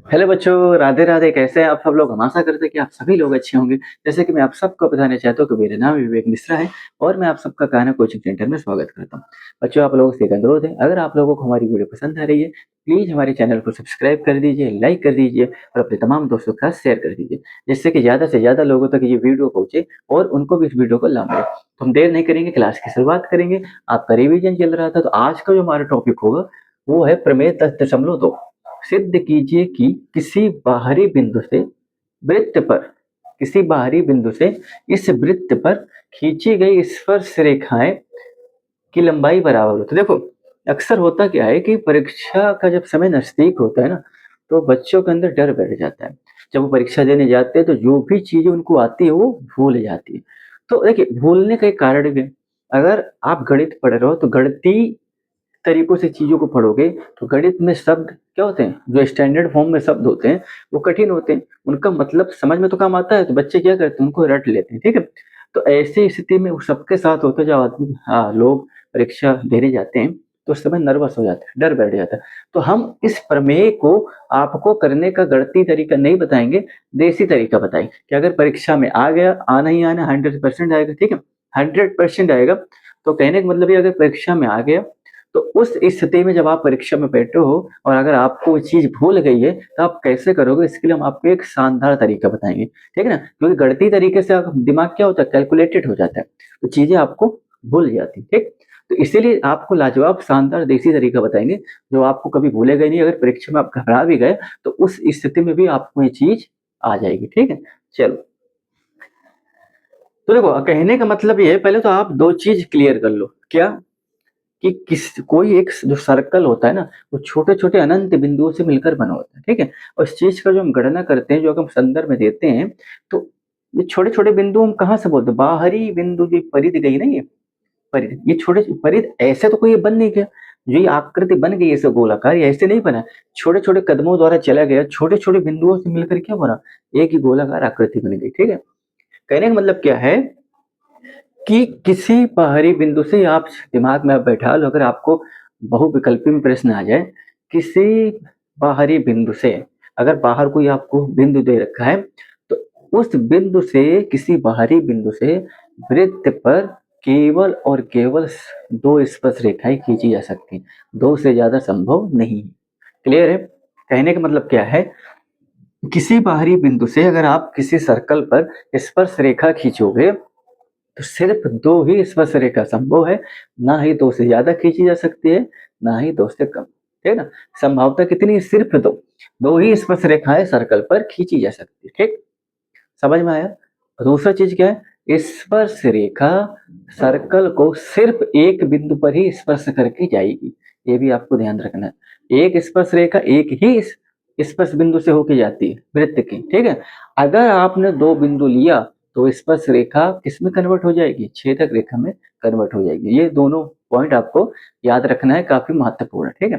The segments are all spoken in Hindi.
हेलो बच्चों, राधे राधे। कैसे हैं आप सब लोग? हम आशा करते हैं कि आप सभी लोग अच्छे होंगे। जैसे कि मैं आप सबको बताना चाहता हूँ कि मेरा नाम विवेक मिश्रा है और मैं आप सबका कान्हा कोचिंग सेंटर में स्वागत करता हूँ। बच्चों, आप लोगों से एक अनुरोध है, अगर आप लोगों को हमारी वीडियो पसंद आ रही है, प्लीज हमारे चैनल को सब्सक्राइब कर दीजिए, लाइक कर दीजिए और अपने तमाम दोस्तों के साथ शेयर कर दीजिए, जिससे कि ज्यादा से ज्यादा लोगों तक ये वीडियो पहुंचे और उनको भी इस वीडियो को लाभ मिले। तो हम देर नहीं करेंगे, क्लास की शुरुआत करेंगे। आपका रिविजन चल रहा था, तो आज का जो हमारा टॉपिक होगा वो है प्रमेय 10.2। सिद्ध कीजिए कि किसी बाहरी बिंदु से वृत्त पर किसी बाहरी बिंदु से इस वृत्त पर खींची गई स्पर्श रेखाएं की लंबाई बराबर हो। तो देखो, अक्सर होता क्या है कि परीक्षा का जब समय नजदीक होता है ना, तो बच्चों के अंदर डर बैठ जाता है। जब वो परीक्षा देने जाते हैं तो जो भी चीजें उनको आती है वो भूल जाती है। तो देखिए, भूलने का एक कारण भी है। अगर आप गणित पढ़ रहे हो तो गणितीय तरीकों से चीजों को पढ़ोगे तो गणित में शब्द क्या होते हैं, जो स्टैंडर्ड फॉर्म में शब्द होते हैं वो कठिन होते हैं। उनका मतलब समझ में तो कम आता है, तो बच्चे क्या करते हैं, उनको रट लेते हैं। ठीक है, तो ऐसी स्थिति में वो सबके साथ होता है। जब आदमी लोग परीक्षा देने जाते हैं तो उस समय नर्वस हो जाते हैं, डर बैठ जाता है। तो हम इस प्रमेय को आपको करने का गणितीय तरीका नहीं बताएंगे, देसी तरीका बताएंगे कि अगर परीक्षा में आ गया, आना ही आना, 100% आएगा। ठीक है, 100% आएगा। तो कहने का मतलब ये, अगर परीक्षा में आ गया तो उस स्थिति में जब आप परीक्षा में बैठे हो और अगर आपको वो चीज भूल गई है तो आप कैसे करोगे, इसके लिए हम आपको एक शानदार तरीका बताएंगे। ठीक है ना, क्योंकि गणितीय तरीके से दिमाग क्या होता है, कैलकुलेटेड हो जाता है, तो चीजें आपको भूल जाती है। ठीक, तो इसीलिए आपको लाजवाब शानदार देसी तरीका बताएंगे जो आपको कभी भूलेगा ही नहीं। अगर परीक्षा में आप घबरा भी गए तो उस स्थिति में भी आपको ये चीज आ जाएगी। ठीक है, चलो। तो देखो, कहने का मतलब ये है, पहले तो आप दो चीज क्लियर कर लो। क्या? कि किस कोई एक जो सर्कल होता है ना, वो छोटे छोटे अनंत बिंदुओं से मिलकर बना होता है। ठीक है, और इस चीज का जो हम गणना करते हैं, जो हम संदर्भ में देते हैं, तो ये छोटे छोटे बिंदु हम कहाँ से बोलते हैं? बाहरी बिंदु, जो परिधि गई ना, ये परिधि, ये छोटे परिधि ऐसे तो कोई ये बन नहीं गया। जो ये आकृति बन गई ऐसे गोलाकार, ये ऐसे नहीं बना। छोटे छोटे कदमों द्वारा चला गया, छोटे छोटे बिंदुओं से मिलकर क्या बना, एक ही गोलाकार आकृति बन गई। ठीक है, कहने का मतलब क्या है कि किसी बाहरी बिंदु से आप दिमाग में आप बैठा लो, अगर आपको बहुविकल्पी में प्रश्न आ जाए, किसी बाहरी बिंदु से, अगर बाहर कोई आपको बिंदु दे रखा है, तो उस बिंदु से, किसी बाहरी बिंदु से वृत्त पर केवल और केवल दो स्पर्श रेखाएं खींची जा सकती हैं, दो से ज्यादा संभव नहीं। क्लियर है? कहने का मतलब क्या है, किसी बाहरी बिंदु से अगर आप किसी सर्कल पर स्पर्श रेखा खींचोगे तो सिर्फ दो ही स्पर्श रेखा संभव है, ना ही दो से ज्यादा खींची जा सकती है, ना ही दो से कम। ठीक है ना, संभावना कितनी है? सिर्फ दो। दो ही स्पर्श रेखाएं सर्कल पर खींची जा सकती है। ठीक, समझ में आया? दूसरा चीज क्या है, स्पर्श रेखा सर्कल को सिर्फ एक बिंदु पर ही स्पर्श करके जाएगी। ये भी आपको ध्यान रखना है, एक स्पर्श रेखा एक ही स्पर्श बिंदु से होके जाती है, वृत्त की। ठीक है, अगर आपने दो बिंदु लिया तो स्पर्श रेखा किस में कन्वर्ट हो जाएगी? छेदक रेखा में कन्वर्ट हो जाएगी। ये दोनों पॉइंट आपको याद रखना है, काफी महत्वपूर्ण है। ठीक है,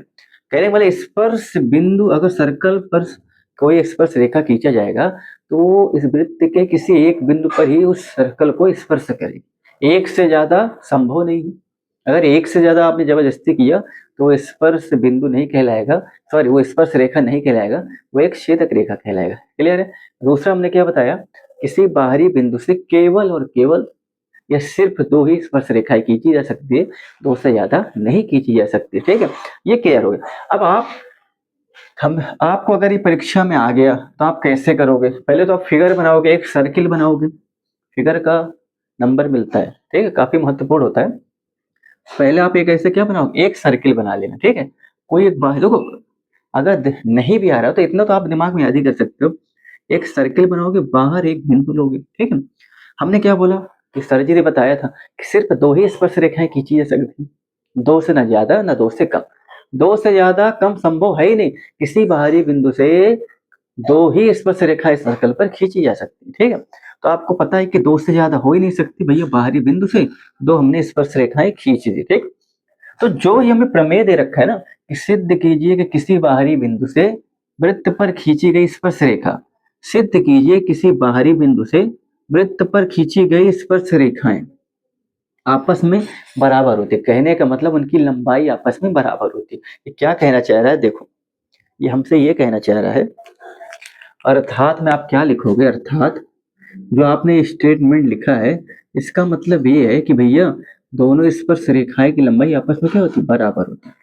कहने वाले स्पर्श बिंदु, अगर सर्कल पर कोई स्पर्श रेखा खींचा जाएगा तो इस वृत्त के किसी एक बिंदु पर ही उस सर्कल को स्पर्श करेगी, एक से ज्यादा संभव नहीं है। अगर एक से ज्यादा आपने जबरदस्ती किया तो वो स्पर्श बिंदु नहीं कहलाएगा, सॉरी, वो स्पर्श रेखा नहीं कहलाएगा, वो एक छेदक रेखा कहलाएगा। क्लियर है? दूसरा हमने क्या बताया, किसी बाहरी बिंदु से केवल और केवल या सिर्फ दो ही स्पर्श रेखाएं खींची जा सकती है, दो से ज्यादा नहीं खींची जा सकती। ठीक है, ये क्लियर हो गया। अब हम आपको अगर ये परीक्षा में आ गया तो आप कैसे करोगे? पहले तो आप फिगर बनाओगे, एक सर्किल बनाओगे। फिगर का नंबर मिलता है, ठीक है, काफी महत्वपूर्ण होता है। पहले आप एक ऐसे क्या बनाओगे, एक सर्किल बना लेना। ठीक है, कोई एक बाहर देखो, अगर नहीं भी आ रहा हो तो इतना तो आप दिमाग में याद ही कर सकते हो। एक सर्किल बनाओगे, बाहर एक बिंदु लोगे। ठीक है, हमने क्या बोला कि सर जी ने बताया था कि सिर्फ दो ही स्पर्श रेखाएं खींची जा सकती, दो से ना ज्यादा ना दो से कम। दो से ज्यादा कम संभव है ही नहीं, किसी बाहरी बिंदु से दो ही स्पर्श रेखा इस सर्कल पर खींची जा सकती है। ठीक है, तो आपको पता है कि दो से ज्यादा हो ही नहीं सकती भैया, बाहरी बिंदु से दो हमने स्पर्श रेखाएं खींच दी। ठीक, तो जो ये हमें प्रमेय दे रखा है ना कि सिद्ध कीजिए कि किसी बाहरी बिंदु से वृत्त पर खींची गई स्पर्श रेखा, सिद्ध कीजिए किसी बाहरी बिंदु से वृत्त पर खींची गई स्पर्श रेखाएं आपस में बराबर होती है। कहने का मतलब उनकी लंबाई आपस में बराबर होती है। ये क्या कहना चाह रहा है, देखो, ये हमसे ये कहना चाह रहा है। अर्थात में आप क्या लिखोगे, अर्थात जो आपने स्टेटमेंट लिखा है इसका मतलब ये है कि भैया दोनों स्पर्श रेखाएं की लंबाई आपस में क्या होती है, बराबर होती है।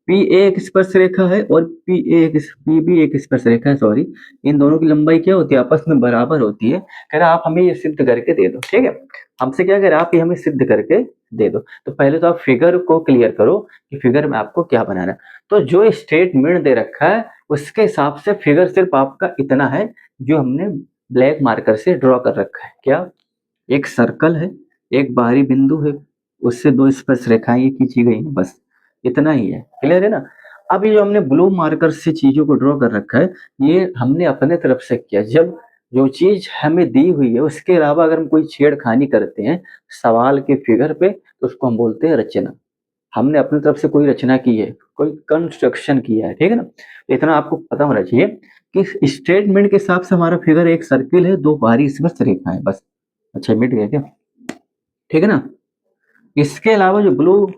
पी एक स्पर्श रेखा है और पी भी एक स्पर्श रेखा है, सॉरी। इन दोनों की लंबाई क्या होती है, आपस में बराबर होती है। कह रहा आप हमें ये सिद्ध करके दे दो, ठीक है। हमसे क्या कह रहा है, आप ये हमें सिद्ध करके दे दो। तो पहले तो आप फिगर को क्लियर करो कि फिगर में आपको क्या बनाना है। तो जो स्टेटमेंट दे रखा है उसके हिसाब से फिगर सिर्फ आपका इतना है जो हमने ब्लैक मार्कर से ड्रॉ कर रखा है। क्या, एक सर्कल है, एक बाहरी बिंदु है, उससे दो स्पर्श रेखाएं ये खींची गई हैं, बस इतना ही है। क्लियर है ना। अब ये जो हमने ब्लू मार्कर से चीजों को ड्रॉ कर रखा है ये हमने अपने तरफ से किया। जब जो चीज हमें दी हुई है उसके अलावा अगर हम कोई छेड़खानी करते हैं सवाल के फिगर पे तो उसको हम बोलते हैं रचना। हमने अपनी तरफ से कोई रचना की है, कोई कंस्ट्रक्शन किया है, ठीक है ना। तो इतना आपको पता होना चाहिए कि स्टेटमेंट के हिसाब से हमारा फिगर एक सर्किल है, दो बाहरी स्पर्श रेखाएं, बस। अच्छा, मिट गया क्या, ठीक है ना। इसके अलावा जो ब्लू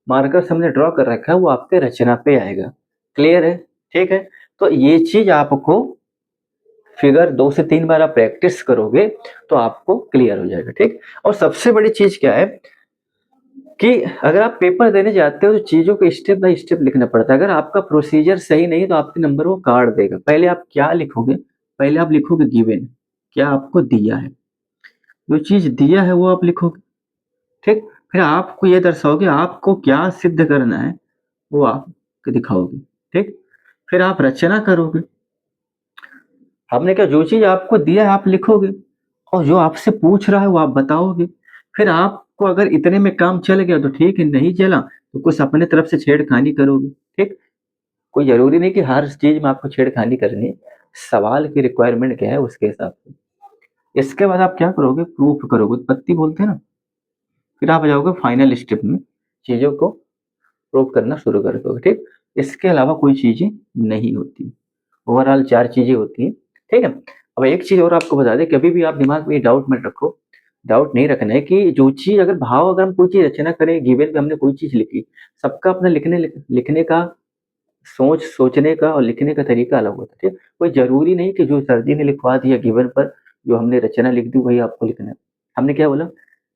मार्कर हमने ड्रॉ कर रखा है वो आपके रचना पे आएगा। क्लियर है, ठीक है। तो ये चीज आपको फिगर 2 से 3 बार आप प्रैक्टिस करोगे तो आपको क्लियर हो जाएगा, ठीक। और सबसे बड़ी चीज क्या है कि अगर आप पेपर देने जाते हो तो चीजों को स्टेप बाय स्टेप लिखना पड़ता है। अगर आपका प्रोसीजर सही नहीं तो आपके नंबर वो काट देगा। पहले आप क्या लिखोगे, पहले आप लिखोगे गिवन, क्या आपको दिया है, जो चीज दिया है वो आप लिखोगे, ठीक। फिर आपको ये दर्शाओगे आपको क्या सिद्ध करना है, वो आप दिखाओगे, ठीक। फिर आप रचना करोगे। हमने क्या, जो चीज आपको दिया है आप लिखोगे और जो आपसे पूछ रहा है वो आप बताओगे। फिर आपको अगर इतने में काम चल गया तो ठीक है, नहीं चला तो कुछ अपने तरफ से छेड़खानी करोगे, ठीक। कोई जरूरी नहीं कि हर चीज में आपको छेड़खानी करनी है। सवाल की रिक्वायरमेंट क्या है उसके हिसाब से। इसके बाद आप क्या करोगे, प्रूफ करोगे, उत्पत्ति बोलते हैं ना। फिर आप आ जाओगे फाइनल स्टेप में, चीजों को प्रूफ करना शुरू कर दोगे, ठीक। इसके अलावा कोई चीजें नहीं होती। ओवरऑल 4 चीजें होती हैं, ठीक है। अब एक चीज और आपको बता दें, कभी भी आप दिमाग में डाउट मत रखो। डाउट नहीं रखना है कि जो चीज अगर भाव, अगर हम कोई चीज रचना करें, गिवन पे हमने कोई चीज लिखी, सबका अपना लिखने का सोचने का और लिखने का तरीका अलग होता है, ठीक। कोई जरूरी नहीं कि जो सर जी ने लिखवा दिया गिवन पर, जो हमने रचना लिख दी वही आपको लिखना है। हमने क्या बोला,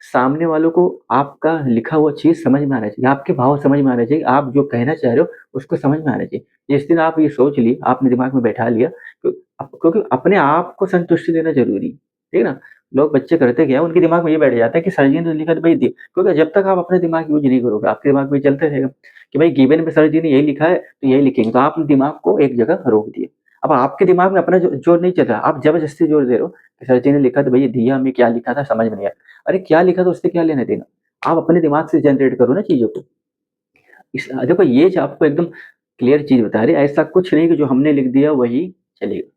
सामने वालों को आपका लिखा हुआ चीज समझ में आना चाहिए, आपके भाव समझ में आना चाहिए, आप जो कहना चाह रहे हो उसको समझ में आना चाहिए। जिस दिन आप ये सोच ली, आपने दिमाग में बैठा लिया, क्योंकि अपने आप को संतुष्टि देना जरूरी है, ठीक है ना। लोग बच्चे करते क्या है, उनके दिमाग में ये बैठ जाता है कि सर जी ने तो लिखा तो भाई दिए, क्योंकि जब तक आप अपने दिमाग यूज नहीं करोगे आपके दिमाग में चलते रहेगा कि भाई गिवन में सर जी ने यही लिखा है तो यही लिखेंगे, तो आपने दिमाग को एक जगह रोक दिया। अब आपके दिमाग में अपना जोर नहीं चल रहा, आप जबरदस्ती जोर दे रहे हो कि सर जी ने लिखा तो भैया दिया, हमें क्या लिखा था समझ में नहीं आया। अरे क्या लिखा था उससे क्या लेना देना, आप अपने दिमाग से जनरेट करो ना चीजों को। देखो ये जो आपको एकदम क्लियर चीज बता रही है, ऐसा कुछ नहीं कि जो हमने लिख दिया वही चलेगा।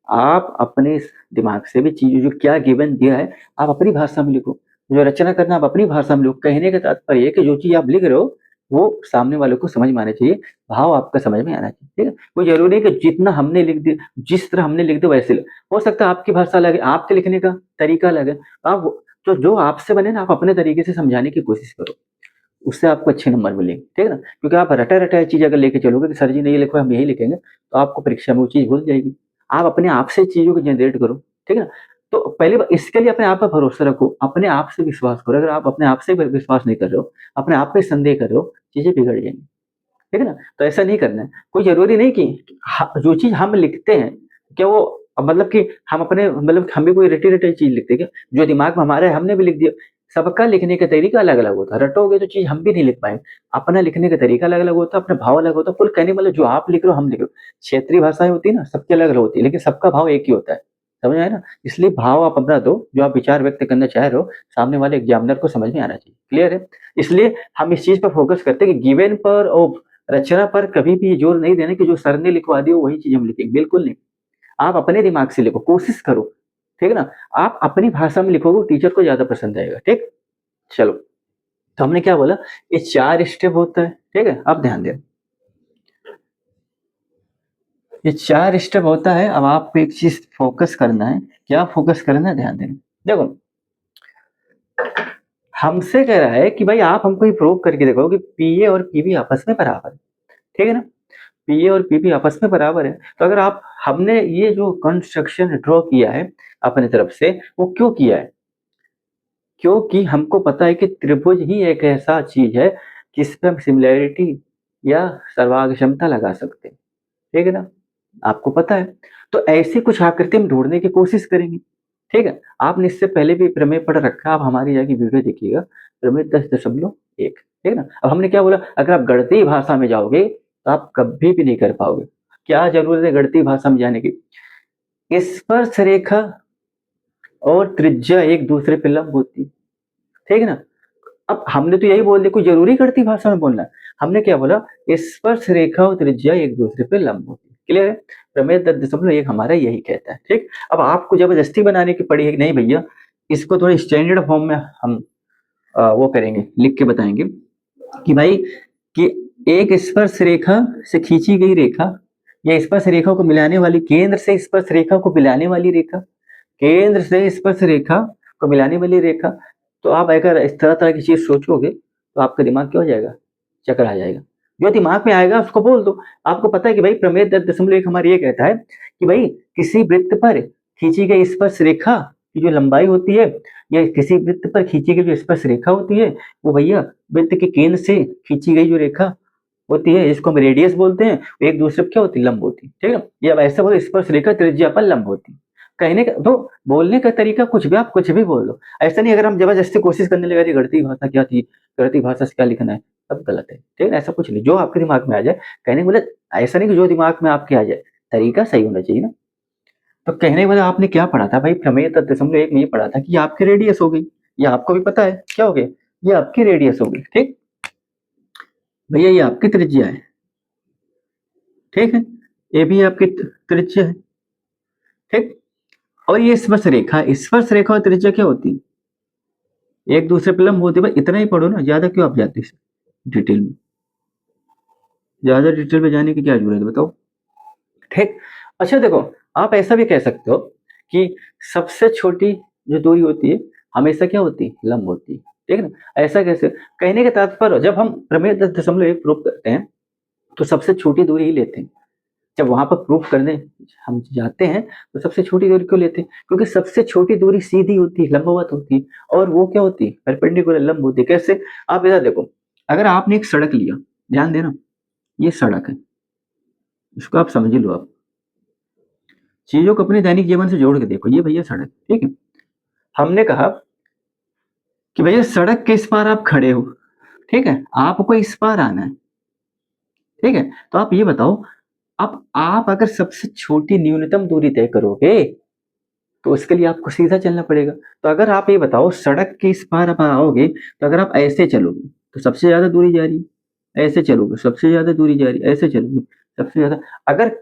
आप अपने दिमाग से भी चीज जो क्या गिवन दिया है आप अपनी भाषा में लिखो। जो रचना करना आप अपनी भाषा में लिखो। कहने का तात्पर्य है कि जो चीज आप लिख रहे हो वो सामने वाले को समझ में आना चाहिए, भाव आपका समझ में आना चाहिए, ठीक है। कोई जरूरी नहीं कि जितना हमने लिख दिया, जिस तरह हमने लिख दिया वैसे हो सकता है आपकी भाषा अलग है, आपके लिखने का तरीका अलग है। आप तो जो आपसे बने ना आप अपने तरीके से समझाने की कोशिश करो, उससे आपको अच्छे नंबर मिलेंगे, ठीक है ना। क्योंकि आप रटा रटाई चीज अगर लेके चलोगे कि सर जी ने ये लिखा हम यही लिखेंगे तो आपको परीक्षा में वो चीज भूल जाएगी। आप अपने आप से चीजों को जनरेट करो, ठीक है ना। तो पहले इसके लिए अपने आप पर भरोसा रखो, अपने आप से विश्वास करो। अगर आप अपने आप से विश्वास नहीं कर रहे हो, अपने आप पे संदेह कर रहे हो, चीजें बिगड़ जाएंगी, ठीक है ना। तो ऐसा नहीं करना है। कोई जरूरी नहीं कि जो चीज हम लिखते हैं क्या वो मतलब कि हम अपने मतलब हम भी कोई रटी रटाई चीज लिखते हैं क्या, जो दिमाग में हमारा है हमने भी लिख दिया। सबका लिखने का तरीका अलग अलग होता है, रटोगे तो चीज हम भी नहीं लिख पाएंगे। अपना लिखने का तरीका अलग अलग होता है, अपना भाव अलग होता है। कुल कहने मतलब जो आप लिख रहे हो हम लिख रहे हो, क्षेत्रीय भाषाएं होती है ना सबकी अलग अलग होती है, लेकिन सबका भाव एक ही होता है। समझ आए ना। इसलिए भाव आप अपना दो, जो आप विचार व्यक्त करना चाह रहे हो सामने वाले एग्जामिनर को समझ में आना चाहिए। क्लियर है। इसलिए हम इस चीज पर फोकस करते हैं कि गिवन पर और रचना पर कभी भी जोर नहीं देना कि जो सर ने लिखवा दिया वही चीज हम लिखेंगे, बिल्कुल नहीं। आप अपने दिमाग से लिखो, कोशिश करो, ठीक है ना। आप अपनी भाषा में लिखोगे टीचर को ज्यादा पसंद आएगा, ठीक। चलो, तो हमने क्या बोला, ये 4 स्टेप होता है, ठीक है। अब ध्यान दें, ये 4 स्टेप होता है। अब आपको एक चीज फोकस करना है, क्या फोकस करना है, ध्यान देना। देखो, हमसे कह रहा है कि भाई आप हमको ये प्रूव करके देखो कि पीए और पीबी आपस में बराबर है, ठीक है ना। पीए और पीबी आपस में बराबर है। तो अगर आप हमने ये जो कंस्ट्रक्शन ड्रॉ किया है अपने तरफ से, वो क्यों किया है? क्योंकि हमको पता है कि त्रिभुज ही एक ऐसा चीज है जिस पे हम सिमिलैरिटी या सर्वांग क्षमता लगा सकते हैं, ठीक है ना? आपको पता है। तो ऐसी कुछ आकृति हम ढूंढने की कोशिश करेंगे, ठीक है? आपने इससे पहले भी प्रमेय पढ़ रखा है, आप हमारी जाके वीडियो देखिएगा, प्रमेय 10.1, ठीक है ना? अब हमने क्या बोला, अगर आप गणितीय भाषा में जाओगे तो आप कभी भी नहीं कर पाओगे। क्या जरूरत है गणितीय भाषा में जाने की? स्पर्श रेखा और त्रिज्या एक दूसरे पे लंब होती है, ठीक है ना? अब हमने तो यही बोल दिया, कोई जरूरी गणितीय भाषा में बोलना है। हमने क्या बोला, स्पर्श रेखा और त्रिज्या एक दूसरे पे लंब होती है। क्लियर है? प्रमेय 10.1 हमारा यही कहता है, ठीक। अब आपको जबरदस्ती बनाने की पड़ी है कि नहीं भैया, इसको थोड़ा स्टैंडर्ड फॉर्म में हम वो करेंगे, लिख के बताएंगे कि भाई कि एक स्पर्श रेखा से खींची गई रेखा या स्पर्श रेखा को मिलाने वाली, केंद्र से स्पर्श रेखा को मिलाने वाली रेखा, केंद्र से स्पर्श रेखा को मिलाने वाली रेखा। तो आप अगर इस तरह तरह की चीज सोचोगे तो आपका दिमाग क्या हो जाएगा, चक्कर आ जाएगा। जो दिमाग में आएगा उसको बोल दो। आपको पता है कि भाई प्रमेय 10.1 हमारी ये कहता है कि भाई किसी वृत्त पर खींची गई स्पर्श रेखा की जो लंबाई होती है, या किसी वृत्त पर खींची गई जो स्पर्श रेखा होती है, वो भैया वृत्त के केंद्र से खींची गई जो रेखा होती है, जिसको हम रेडियस बोलते हैं, वो एक दूसरे पर क्या होती है, लंब होती है, ठीक है। ये अब ऐसा बोलो, स्पर्श रेखा त्रिज्या पर लंब होती है। कहने का तो बोलने का तरीका कुछ भी, आप कुछ भी बोल दो। ऐसा नहीं अगर हम जबरदस्ती कोशिश करने लगे कि गणितीय भाषा क्या थी, गणितीय भाषा से क्या लिखना है, सब गलत है, ठीक है। ऐसा कुछ नहीं, जो आपके दिमाग में आ जाए। कहने का मतलब ऐसा नहीं कि जो दिमाग में आपके आ जाए, तरीका सही होना चाहिए ना। तो कहने वाला आपने क्या पढ़ा था भाई, प्रमेय 10.1 में ये पढ़ा था कि ये आपकी रेडियस हो गई। ये आपको भी पता है क्या हो गया, ये आपकी रेडियस हो गई, ठीक भैया। ये आपकी त्रिज्या है, ठीक है। ये भी आपकी त्रिज्या है, ठीक। और ये स्पर्श रेखा और त्रिज्या क्या होती है, एक दूसरे पे लंब होती है। बस इतना ही पढ़ो ना, ज्यादा क्यों आप जाते हैं डिटेल में, ज्यादा डिटेल में जाने की क्या जरूरत है बताओ, ठीक। अच्छा देखो, आप ऐसा भी कह सकते हो कि सबसे छोटी जो दूरी होती है हमेशा क्या होती है, लंब होती है, ठीक है ना। ऐसा कैसे, कहने का तात्पर्य जब हम प्रमेय 10.1 प्रूव करते हैं तो सबसे छोटी दूरी ही लेते हैं। जब वहां पर प्रूफ करने हम जाते हैं तो सबसे छोटी दूरी क्यों लेते हैं, क्योंकि सबसे छोटी दूरी सीधी होती है, लंबवत होती है, और वो क्या होती है, परपेंडिकुलर, लंब होती है। कैसे, आप इधर देखो, अगर आपने एक सड़क लिया, ध्यान देना, ये सड़क है, इसको आप समझ लो। आप चीजों को अपने दैनिक जीवन से जोड़ के देखो, ये भैया सड़क, ठीक है। हमने कहा कि भैया सड़क के इस पार आप खड़े हो, ठीक है, आपको इस पार आना है, ठीक है। तो आप ये बताओ, अब आप अगर सबसे छोटी न्यूनतम दूरी तय करोगे तो उसके लिए आपको सीधा चलना पड़ेगा। तो अगर आप ये बताओ सड़क के इस पार आप आओगे, तो अगर आप ऐसे चलोगे तो सबसे ज्यादा दूरी जा रही है, ऐसे चलोगे सबसे ज्यादा दूरी जा रही है, ऐसे चलोगे सबसे ज्यादा। अगर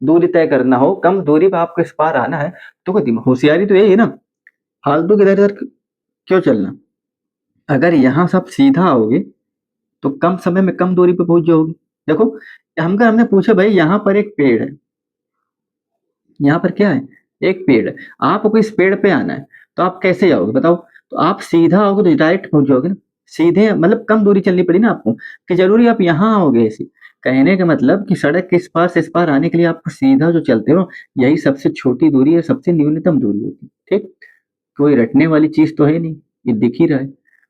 दूरी तय करना हो, कम दूरी पर आपको इस पार आना है, तो होशियारी तो यही है ना, फालतू के इधर इधर क्यों चलना। अगर यहाँ सब सीधा आओगे तो कम समय में कम दूरी पे पहुंच जाओगे। देखो, हमने पूछा भाई यहाँ पर एक पेड़ है, यहाँ पर क्या है, एक पेड़ है, आपको इस पेड़ पे आना है, तो आप कैसे जाओगे बताओ। तो आप सीधा आओगे तो डायरेक्ट पहुंच जाओगे ना, सीधे मतलब कम दूरी चलनी पड़ी ना आपको, कि जरूरी आप यहाँ आओगे ऐसे। कहने का मतलब कि सड़क के इस पार से इस पार आने के लिए आपको सीधा जो चलते हो, यही सबसे छोटी दूरी है, सबसे न्यूनतम दूरी होती है, ठीक। कोई रटने वाली चीज तो है नहीं, ये दिख ही रहा है।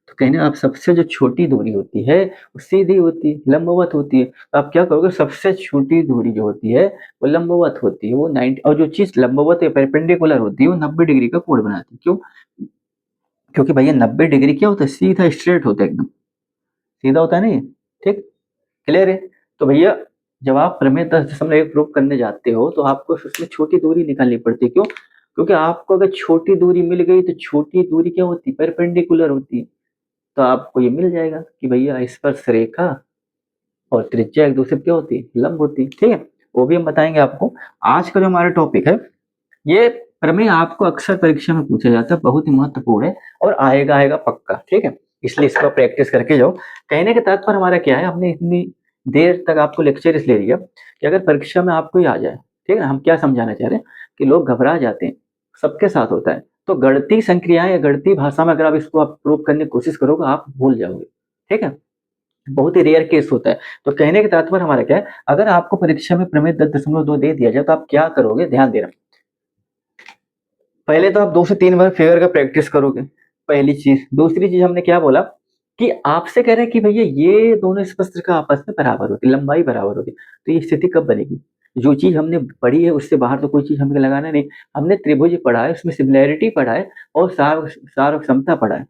तो कहने आप सबसे जो छोटी दूरी होती है वो सीधी होती है, लंबवत होती है। तो आप क्या करोगे, सबसे छोटी दूरी जो होती है वो लंबवत होती है, वो 90, और जो चीज लंबवत या परपेंडिकुलर होती है वो 90 डिग्री का कोण बनाती है। क्यों, क्योंकि भैया 90 डिग्री क्या होता है, सीधा स्ट्रेट होता है, एकदम सीधा होता है ना ये, ठीक। क्लियर है? तो भैया जब आप प्रमेय 10.1 प्रूव करने जाते हो तो आपको उसमें छोटी दूरी निकालनी पड़ती है। क्यों, क्योंकि आपको अगर छोटी दूरी मिल गई तो छोटी दूरी क्या होती है, परपेंडिकुलर होती है। तो आपको ये मिल जाएगा कि भैया स्पर्श रेखा और त्रिज्या एक दूसरे पे क्या होती है, लंब होती है, ठीक है। वो भी हम बताएंगे आपको। आज का जो हमारा टॉपिक है, ये प्रमेय आपको अक्सर परीक्षा में पूछा जाता है, बहुत ही महत्वपूर्ण है और आएगा आएगा पक्का, ठीक है। इसलिए इसको प्रैक्टिस करके जाओ। कहने के तात्पर्य हमारा क्या है, हमने इतनी देर तक आपको लेक्चर इसलिए दिया कि अगर परीक्षा में आपको ही आ जाए, ठीक है, हम क्या समझाना चाह रहे हैं कि लोग घबरा जाते हैं, सबके साथ होता है। तो गणितीय संक्रियाएं या गणितीय भाषा में अगर आप इसको आप प्रूव करने की कोशिश करोगे, आप भूल जाओगे, ठीक है। बहुत ही रेयर केस होता है। तो कहने का तात्पर्य हमारा क्या है, अगर आपको परीक्षा में प्रमेय 10.2 दे दिया जाए तो आप क्या करोगे, ध्यान देना। पहले तो आप 2 से 3 बार फिगर का प्रैक्टिस करोगे, पहली चीज। दूसरी चीज हमने क्या बोला कि आपसे कह रहे हैं कि भैया ये दोनों स्पष्ट आपस में बराबर होती, लंबाई बराबर होती, तो ये स्थिति कब बनेगी? जो चीज हमने पढ़ी है उससे बाहर तो कोई चीज हमें लगाना नहीं। हमने त्रिभुज पढ़ा है, उसमें सिमिलैरिटी पढ़ा है और सार्व क्षमता पढ़ा है,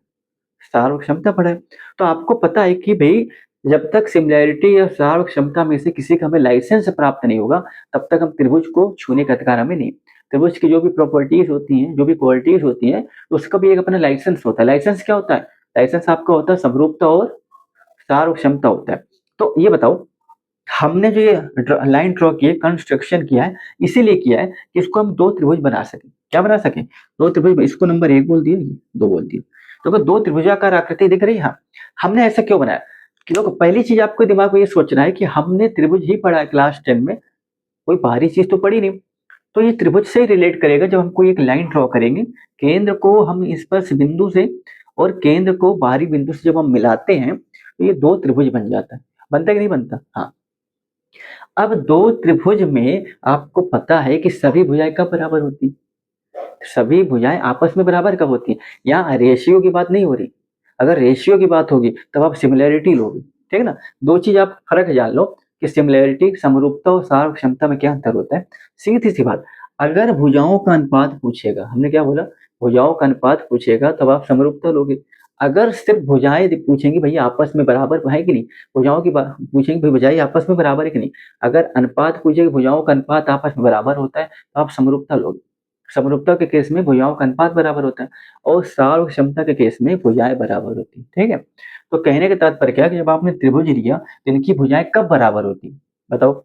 सार्व क्षमता पढ़ा है। तो आपको पता है कि भाई जब तक सिमिलैरिटी या सार्व क्षमता में से किसी का हमें लाइसेंस प्राप्त नहीं होगा, तब तक हम त्रिभुज को छूने का अधिकार हमें नहीं। त्रिभुज की जो भी प्रॉपर्टीज होती हैं, जो भी क्वालिटीज होती हैं, उसका भी एक अपना लाइसेंस होता है। लाइसेंस क्या होता है? लाइसेंस आपका होता है समरूपता और सार्व क्षमता होता है। तो ये बताओ, हमने जो ये लाइन ड्रॉ की है, कंस्ट्रक्शन किया है, इसीलिए किया है कि इसको हम दो त्रिभुज बना सकें। क्या बना सकें? दो त्रिभुज। इसको नंबर 1 बोल दिया, दो बोल दिया। तो अगर दो त्रिभुजाकार आकृति दिख रही है, हाँ, हमने ऐसा क्यों बनाया? कि देखो, पहली चीज आपको दिमाग में ये सोचना है कि हमने त्रिभुज ही पढ़ा है क्लास 10 में, कोई बाहरी चीज तो पढ़ी नहीं। तो ये त्रिभुज से ही रिलेट करेगा। जब हम कोई एक लाइन ड्रॉ करेंगे, केंद्र को हम इस पर बिंदु से और केंद्र को बाहरी बिंदु से जब हम मिलाते हैं, तो ये दो त्रिभुज बन जाता है। बनता है कि नहीं बनता? हाँ। अब दो त्रिभुज में आपको पता है कि सभी भुजाएं कब बराबर होती? सभी भुजाएं आपस में बराबर कब होती है? यहाँ रेशियो की बात नहीं हो रही। अगर रेशियो की बात होगी तब आप सिमिलैरिटी लोगे, ठीक है ना। दो चीज आप फर्क जान लो कि सिमिलैरिटी, समरूपता और सार्व क्षमता में क्या अंतर होता है। सीधी सी बात, अगर भुजाओं का अनुपात पूछेगा, हमने क्या बोला, भुजाओं का अनुपात पूछेगा तब आप समरूपता लोगे। अगर सिर्फ भुजाएं पूछेंगी भैया आपस में बराबर है कि नहीं, भुजाओं की बात पूछेंगे भाई भुजाएं आपस में बराबर है कि नहीं, अगर अनुपात पूछेगी भुजाओं का अनुपात आपस में बराबर होता है तो आप समरूपता लोगे। समरूपता के केस में भुजाओं का अनुपात बराबर होता है और सार्व क्षमता के केस में भुजाएं बराबर होती है, ठीक है। तो कहने का तात्पर्य क्या है कि जब आपने त्रिभुज लिया तो इनकी भुजाएं कब बराबर होती? बताओ।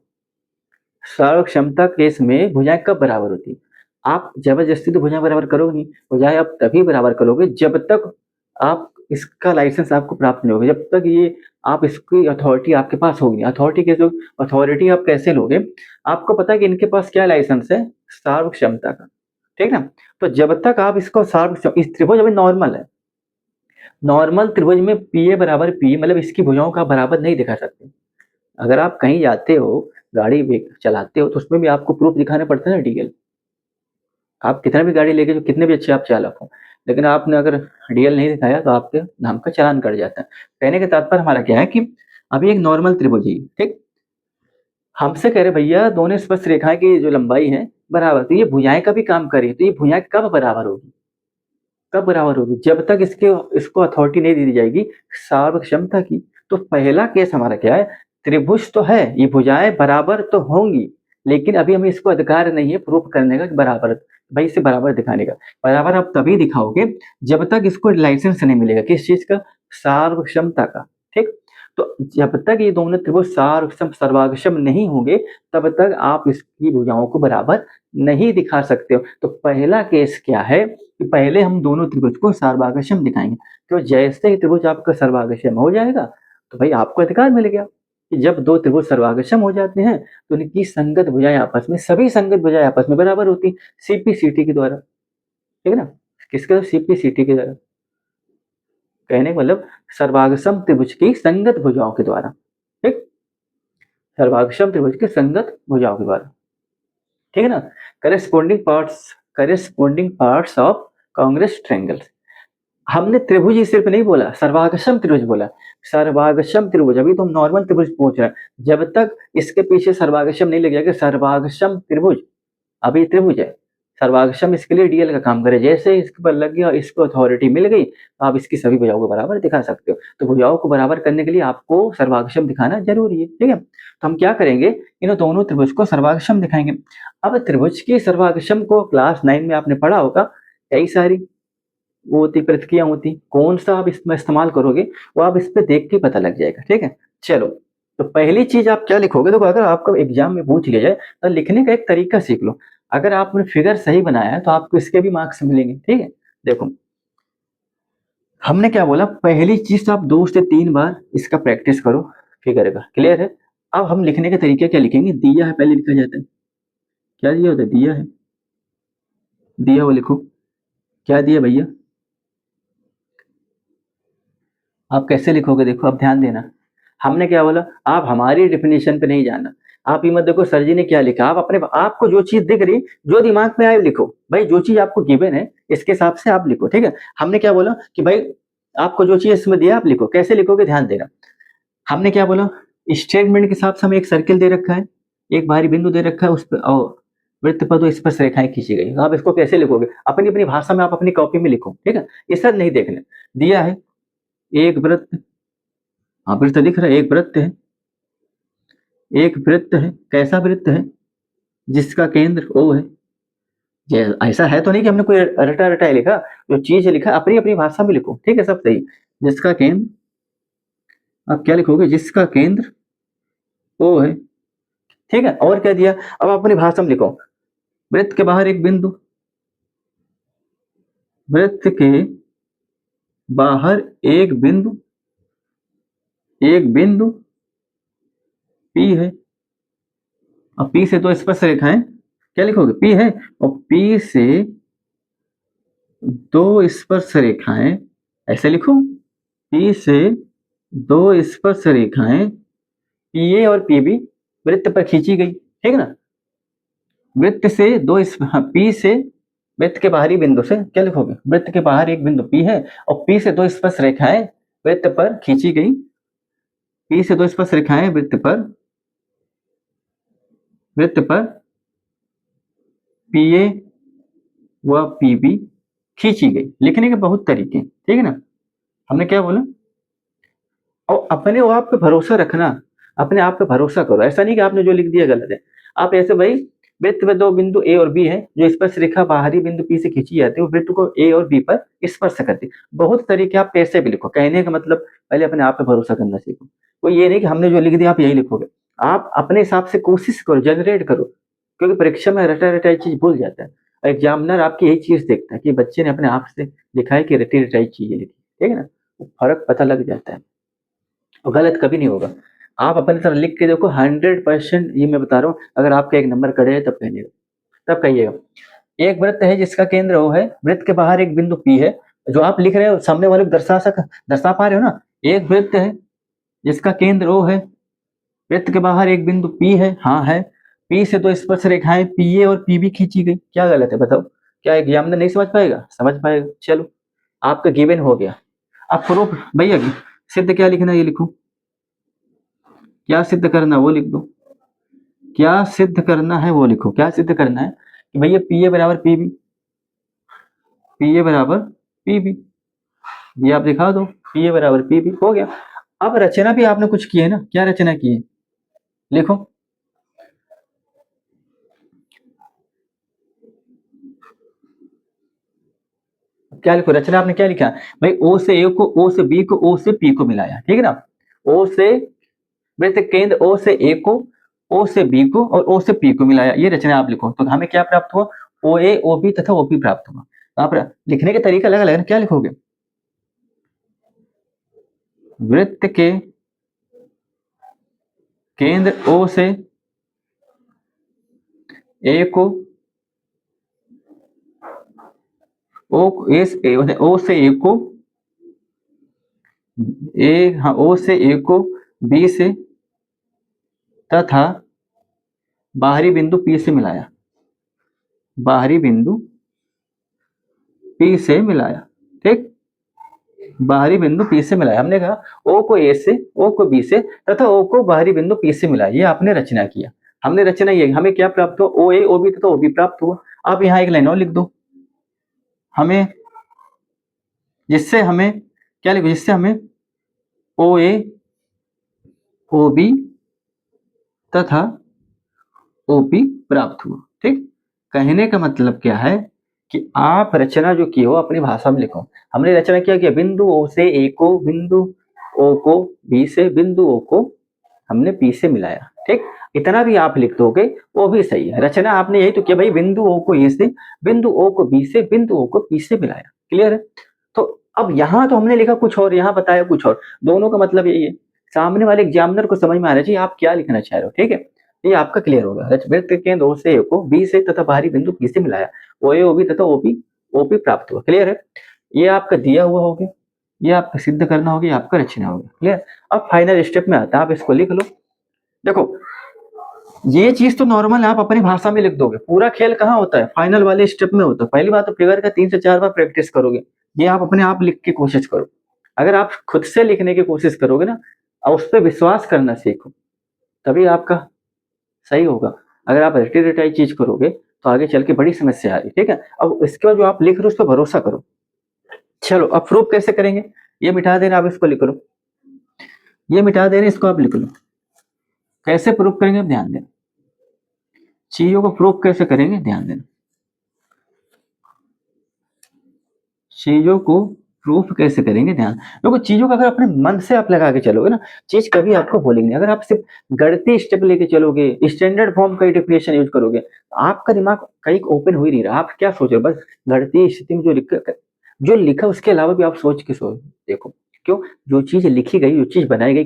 सार्व क्षमता केस में भुजाएं कब बराबर होती? आप जबरदस्ती तो भुजाएं बराबर करोगे नहीं। भुजाएं आप तभी बराबर करोगे जब तक आप इसका लाइसेंस आपको प्राप्त नहीं होगा, जब तक ये आप इसकी अथॉरिटी आपके पास होगी। अथॉरिटी कैसे? अथॉरिटी आप कैसे लोगे? आपको पता है कि इनके पास क्या लाइसेंस है? सार्व क्षमता का, ठीक है ना। तो जब तक आप इसको इस त्रिभुज अभी नॉर्मल है, नॉर्मल त्रिभुज में पी ए बराबर पी, मतलब इसकी भुजाओं का बराबर नहीं दिखा सकते। अगर आप कहीं जाते हो, गाड़ी भी चलाते हो, तो उसमें भी आपको प्रूफ दिखाने पड़ता है ना, डीएल। आप कितना भी गाड़ी लेके जो कितने भी अच्छे आप चालक हो, लेकिन आपने अगर डीएल नहीं दिखाया तो आपके नाम का चालान कट जाता है। कहने का तात्पर्य हमारा क्या है कि अभी एक नॉर्मल त्रिभुज ही, ठीक, हमसे कह रहे भैया दोनों स्पर्श रेखाएं की जो लंबाई है बराबर, तो ये भुजाएं का भी काम करी, तो ये भुजाएं कब बराबर होगी? कब बराबर होगी? जब तक इसके इसको अथॉरिटी नहीं दी जाएगी सार्व क्षमता की। तो पहला केस हमारा क्या है, त्रिभुज तो है, ये भुजाएं बराबर तो होंगी, लेकिन अभी हमें इसको अधिकार नहीं है प्रूफ करने का कि बराबर, भाई इसे बराबर दिखाने का। बराबर आप तभी दिखाओगे जब तक इसको लाइसेंस नहीं मिलेगा, किस चीज का? सार्व क्षमता का, ठीक। तो जब तक ये दोनों त्रिभुज सार्वक्षम सर्वाक्षम नहीं होंगे, तब तक आप इसकी भुजाओं को बराबर नहीं दिखा सकते हो। तो पहला केस क्या है कि पहले हम दोनों त्रिभुज को सर्वांगक्षम दिखाएंगे। तो जैसे ही त्रिभुज आपका सर्वांगक्षम हो जाएगा तो भाई आपको अधिकार मिल गया कि जब दो त्रिभुज सर्वांगक्षम हो जाते हैं तो उनकी संगत भुजाएं आपस में, सभी संगत भुजाएं आपस में बराबर होती, सीपीसीटी के द्वारा, ठीक है ना। किसके? सीपीसीटी के द्वारा। कहने का मतलब सर्वांगक्षम त्रिभुज की संगत भुजाओं के द्वारा, ठीक, सर्वांगक्षम त्रिभुज की संगत भुजाओं के द्वारा, ठीक है ना। Corresponding parts of Congress triangle. हमने त्रिभुज ही सिर्फ नहीं बोला, सर्वागशम त्रिभुज बोला। सर्वागशम त्रिभुज, अभी तो हम नॉर्मल त्रिभुज पहुंच रहे हैं। जब तक इसके पीछे सर्वागशम नहीं लग जाएगा, सर्वागशम त्रिभुज अभी त्रिभुज है। सर्वागशम इसके लिए डीएल का काम करे, जैसे इसके पर लग गया, इसको अथॉरिटी मिल गई, तो आप इसकी सभी भुजाओं को बराबर दिखा सकते हो। तो भुजाओं को बराबर करने के लिए आपको सर्वागशम दिखाना जरूरी है, ठीक है। तो हम क्या करेंगे, इन दोनों त्रिभुज को सर्वागशम दिखाएंगे। अब त्रिभुज की सर्वागशम को क्लास 9 में आपने पढ़ा होगा, कई सारी वो होती प्रतिक्रिया होती, कौन सा आप इसमें इस्तेमाल करोगे वो आप इस पे देख के पता लग जाएगा, ठीक है। चलो, तो पहली चीज आप क्या लिखोगे, देखो अगर आपको एग्जाम में पूछ लिया जाए तो लिखने का एक तरीका सीख लो। अगर आपने फिगर सही बनाया है तो आपको इसके भी मार्क्स मिलेंगे, ठीक है। देखो, हमने क्या बोला, पहली चीज तो आप 2 से 3 बार इसका प्रैक्टिस करो, फिगर का, क्लियर है। अब हम लिखने के तरीके क्या लिखेंगे, दिया है पहले लिखा जाता है। क्या दिया होता है? दिया है, दिया वो लिखो। क्या दिया भैया? आप कैसे लिखोगे, देखो अब ध्यान देना। हमने क्या बोला, आप हमारी डेफिनेशन पे नहीं जाना। आप ये मत देखो सर जी ने क्या लिखा, आप अपने आपको जो चीज दिख रही, जो दिमाग में आए लिखो भाई, जो चीज आपको गिवन है इसके हिसाब से आप लिखो, ठीक है। हमने क्या बोला कि भाई आपको जो चीज इसमें दिया आप लिखो, कैसे लिखोगे ध्यान देना। हमने क्या बोला, स्टेटमेंट के हिसाब से हमें एक सर्किल दे रखा है, एक बाहरी बिंदु दे रखा है, उस पर वृत्त पर दो स्पर्श रेखाएं खींची गई। आप इसको कैसे लिखोगे, अपनी अपनी भाषा में आप अपनी कॉपी में लिखो, ठीक है। ये सब नहीं देखना। दिया है एक वृत्त, हाँ वृत्त दिख रहा है, एक वृत्त है, एक वृत्त है, कैसा वृत्त है, जिसका केंद्र O है। ये ऐसा है तो नहीं कि हमने कोई रटा रटा लिखा, जो चीज लिखा अपनी अपनी भाषा में लिखो, ठीक है, सब सही। जिसका केंद्र, आप क्या लिखोगे, जिसका केंद्र O है, ठीक है। और क्या दिया, अब आप अपनी भाषा में लिखो, वृत्त के बाहर एक बिंदु, वृत्त के बाहर एक बिंदु, एक बिंदु P है, अब P से दो स्पर्श रेखाएं, क्या लिखोगे, P है, और P से दो स्पर्श रेखाएं, ऐसे लिखो, P से दो स्पर्श रेखाएं PA और PB वृत्त पर खींची गई, ठीक है ना। वृत्त से दो P से वृत्त के बाहरी बिंदु से क्या लिखोगे, वृत्त के बाहर एक बिंदु P है और P से दो स्पर्श रेखाएं वृत्त पर खींची गई, P से दो स्पर्श रेखाएं वृत्त पर PA व PB खींची गई। लिखने के बहुत तरीके, ठीक है ना। हमने क्या बोला, और अपने आप पे भरोसा रखना, अपने आप पे भरोसा करो, ऐसा नहीं कि आपने जो लिख दिया गलत है। आप ऐसे भाई, वृत्त में दो बिंदु A और B है, जो स्पर्श रेखा बाहरी बिंदु P से खींची जाती है, वो वृत्त को A और B पर स्पर्श करती है। बहुत तरीके आप कैसे भी लिखो, कहने का मतलब पहले अपने आप पे भरोसा करना सीखो। तो ये नहीं कि हमने जो लिख दिया आप यही लिखोगे, आप अपने हिसाब से कोशिश करो, जनरेट करो, क्योंकि परीक्षा में रटा रटाई चीज भूल जाता है। एग्जामिनर आपकी यही चीज देखता है कि बच्चे ने अपने आप से लिखा है कि रटी रटाई चीजें लिखी, ठीक है ना। फर्क पता लग जाता है, और गलत कभी नहीं होगा। आप अपनी तरह लिख के देखो, 100% ये मैं बता रहा हूँ, अगर आपका एक नंबर कटे है तब कहिएगा, तब कहिएगा। एक वृत्त है जिसका केंद्र O है, वृत्त के बाहर एक बिंदु P है, जो आप लिख रहे हो सामने वाले को दर्शा पा रहे हो ना। एक वृत्त है जिसका केंद्र O है, वृत्त के बाहर एक बिंदु P है, हाँ है। P से दो स्पर्श रेखाएं PA और PB खींची गई, क्या गलत है बताओ, क्या एग्जामिनर नहीं समझ पाएगा, समझ पाएगा। चलो आपका गिवन हो गया। अब प्रूफ भैया सिद्ध क्या लिखना है ये लिखो, क्या सिद्ध करना वो लिख दो, क्या सिद्ध करना है वो लिखो। क्या सिद्ध करना है कि भैया PA बराबर PB, PA बराबर PB, ये आप दिखा दो, PA बराबर PB हो गया। अब रचना भी आपने कुछ की है ना, क्या रचना की है लिखो। क्या लिखो, रचना आपने क्या लिखा भाई, O से A को, O से B को, O से P को मिलाया, ठीक है ना। O से वृत्त केंद्र O से A को, O से B को और O से P को मिलाया, ये रचना आप लिखो। तो हमें क्या प्राप्त हुआ, OA OB तथा OP प्राप्त हुआ। आप लिखने के तरीका अलग अलग है, क्या लिखोगे, वृत्त के केंद्र O से A को, O से A को, हाँ O से A को B से तथा बाहरी बिंदु P से मिलाया, बाहरी बिंदु P से मिलाया, ठीक। बाहरी बिंदु P से मिलाया, हमने कहा O को A से, O को B से तथा O को बाहरी बिंदु P से मिलाया, ये आपने रचना किया। हमने रचना ये, हमें क्या प्राप्त हुआ, OA OB तथा OB प्राप्त हुआ। आप यहाँ एक लाइन और लिख दो, हमें जिससे हमें क्या लिखो, जिससे हमें OA OB तथा OP प्राप्त हुआ, ठीक। कहने का मतलब क्या है कि आप रचना जो की हो अपनी भाषा में लिखो। हमने रचना किया कि बिंदु O से A को, बिंदु O को B से, बिंदु O को हमने P से मिलाया, ठीक। इतना भी आप लिख दोगे वो भी सही है। रचना आपने यही तो किया भाई, बिंदु O को A से, बिंदु O को B से, बिंदु O को P से मिलाया, क्लियर है। तो अब यहाँ तो हमने लिखा कुछ और, यहाँ बताया कुछ और, दोनों का मतलब यही है, सामने वाले एग्जामिनर को समझ में आ रहा है आप क्या लिखना चाह रहे हो, ठीक है। ये आपका क्लियर होगा। वृत्त के केंद्र O से A को B से तथा बाहरी बिंदु P से मिलाया, OA OB तथा OP प्राप्त हुआ, क्लियर है। ये आपका दिया हुआ हो गया, ये आपको सिद्ध करना होगा, ये आपका रचना होगा। क्लियर? अब फाइनल स्टेप में आता है, आप इसको लिख लो। देखो ये चीज तो नॉर्मल है, आप अपनी भाषा में लिख दोगे। पूरा खेल कहाँ होता है? फाइनल वाले स्टेप में होता है। पहली बात तो फिगर का 3 से 4 बार प्रैक्टिस करोगे। ये आप अपने आप लिख के कोशिश करो। अगर आप खुद से लिखने की कोशिश करोगे ना, और उस पर विश्वास करना सीखो, तभी आपका सही होगा। अगर आप रटी रटाई चीज करोगे तो आगे चल के बड़ी समस्या आएगी। ठीक है? अब इसके बाद जो आप लिख रहे हो उस पर भरोसा करो। चलो अब प्रूफ कैसे करेंगे? ये मिटा देना, आप इसको लिख लो। ये मिटा देना, इसको आप लिख लो। कैसे प्रूफ करेंगे आप ध्यान देना। चीजों को प्रूफ कैसे करेंगे ध्यान देना। चीजों को प्रूफ कैसे करेंगे ध्यान देखो। चीजों का अगर अपने मन से आप लगा के चलोगे ना, चीज कभी आपको भूलेंगे नहीं। अगर आप सिर्फ गणितीय स्टेप लेके चलोगे, स्टैंडर्ड फॉर्म का डेफिनेशन यूज करोगे, तो आपका दिमाग कहीं ओपन हो ही नहीं रहा। आप क्या सोच रहे हो? बस गणितीय स्थिति में जो लिखा उसके अलावा भी आप सोच के सोच देखो। क्यों? जो चीज लिखी गई, जो चीज बनाई गई,